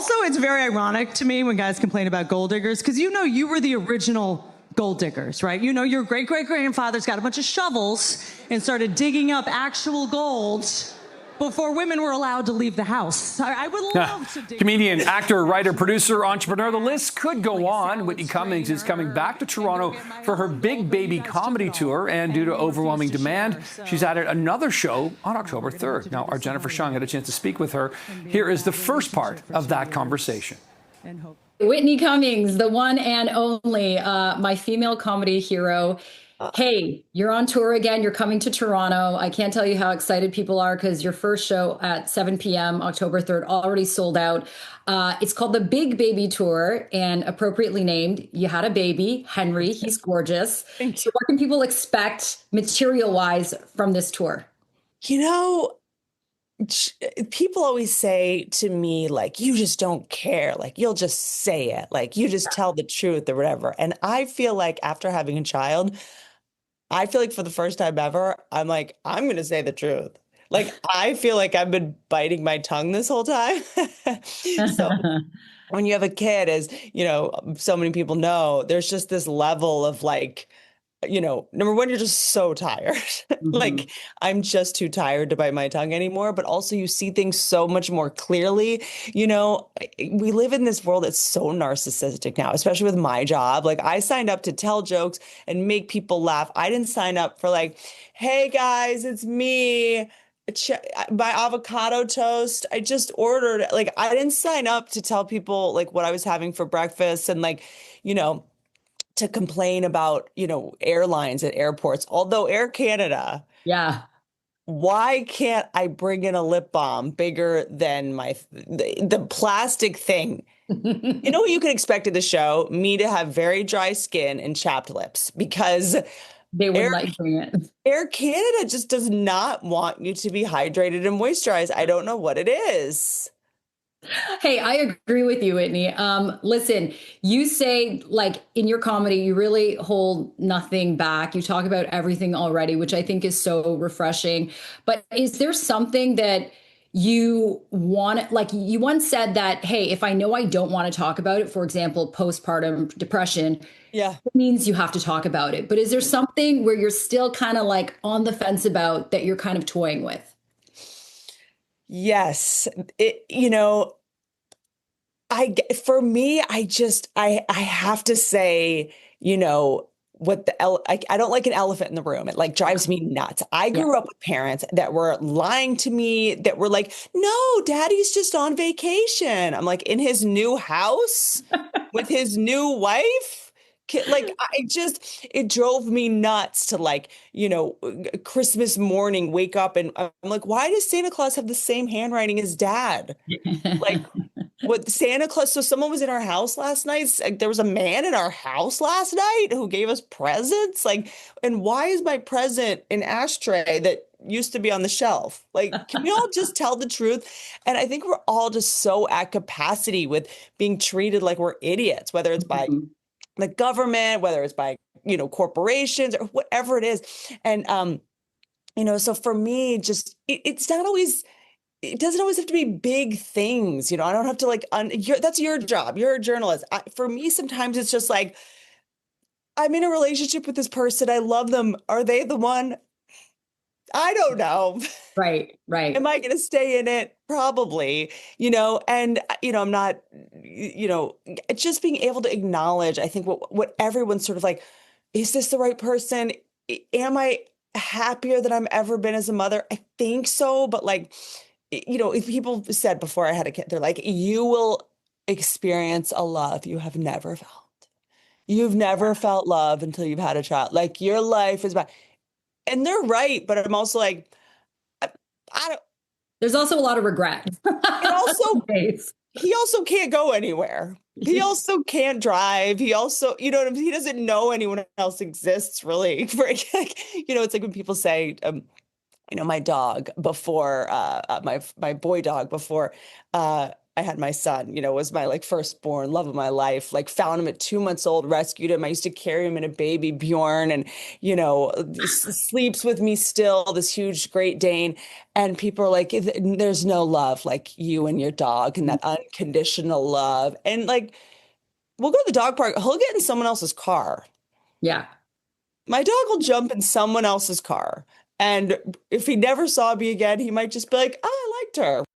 Also, it's very ironic to me when guys complain about gold diggers, because you were the original gold diggers, right? Your great-great-grandfathers got a bunch of shovels and started digging up actual gold before women were allowed to leave the house. I would love to dig. Comedian, actor, writer, producer, entrepreneur, the list could go on. Whitney Cummings is coming back to Toronto for her Big Baby comedy tour, and due to overwhelming demand, she's added another show on October 3rd. Now, our Jennifer Shung had a chance to speak with her. Here is the first part of that conversation. Whitney Cummings, the one and only, my female comedy hero. Hey, you're on tour again. You're coming to Toronto. I can't tell you how excited people are because your first show at 7 p.m. October 3rd already sold out. It's called the Big Baby Tour and appropriately named. You had a baby, Henry. He's gorgeous. So what can people expect material-wise from this tour? People always say to me, like, you just don't care. Like, you'll just say it. Like, you just tell the truth or whatever. And I feel like after having a child, I feel like for the first time ever, I'm like, I'm going to say the truth. Like, I feel like I've been biting my tongue this whole time. So when you have a kid, as so many people know, there's just this level of like, number one, you're just so tired. Like, I'm just too tired to bite my tongue anymore. But also you see things so much more clearly. We live in this world that's so narcissistic now, especially with my job. Like, I signed up to tell jokes and make people laugh. I didn't sign up for like, hey guys, it's me. My avocado toast. I just ordered. Like, I didn't sign up to tell people like what I was having for breakfast and like, to complain about, airlines at airports. Although Air Canada, why can't I bring in a lip balm bigger than the plastic thing? You know what you can expect at the show? Me to have very dry skin and chapped lips because they would like doing it. Air Canada just does not want you to be hydrated and moisturized. I don't know what it is. Hey, I agree with you, Whitney. Listen, you say like in your comedy, you really hold nothing back. You talk about everything already, which I think is so refreshing. But is there something that you want, like you once said that, hey, if I know I don't want to talk about it, for example, postpartum depression, it means you have to talk about it. But is there something where you're still kind of like on the fence about that you're kind of toying with? Yes. For me, I have to say, I don't like an elephant in the room. It like drives me nuts. I grew up with parents that were lying to me, that were like, no, daddy's just on vacation. I'm like, in his new house with his new wife. Like, it drove me nuts to like, Christmas morning, wake up and I'm like, why does Santa Claus have the same handwriting as dad? Like, what Santa Claus? So someone was in our house last night. There was a man in our house last night who gave us presents. Like, and why is my present an ashtray that used to be on the shelf? Like, can we all just tell the truth? And I think we're all just so at capacity with being treated like we're idiots, whether it's by the government, whether it's by, corporations or whatever it is. And, so for me, just, it's not always, it doesn't always have to be big things. I don't have to like, that's your job. You're a journalist. For me, sometimes it's just like, I'm in a relationship with this person. I love them. Are they the one? I don't know. Right. Am I going to stay in it? Probably, and, I'm not, just being able to acknowledge, I think what everyone's sort of like, is this the right person? Am I happier than I've ever been as a mother? I think so. But like, if people said before I had a kid, they're like, you will experience a love you have never felt. You've never felt love until you've had a child. Like, your life is about, and they're right. But I'm also like, I don't. There's also a lot of regret. He also can't go anywhere. He also can't drive. He also, he doesn't know anyone else exists really. It's like when people say, my dog before, my boy dog before I had my son, was my like firstborn, love of my life, like found him at 2 months old, rescued him. I used to carry him in a baby Bjorn and, sleeps with me still, this huge Great Dane. And people are like, there's no love like you and your dog and that unconditional love. And like, we'll go to the dog park, he'll get in someone else's car. Yeah. My dog will jump in someone else's car. And if he never saw me again, he might just be like, oh, I liked her.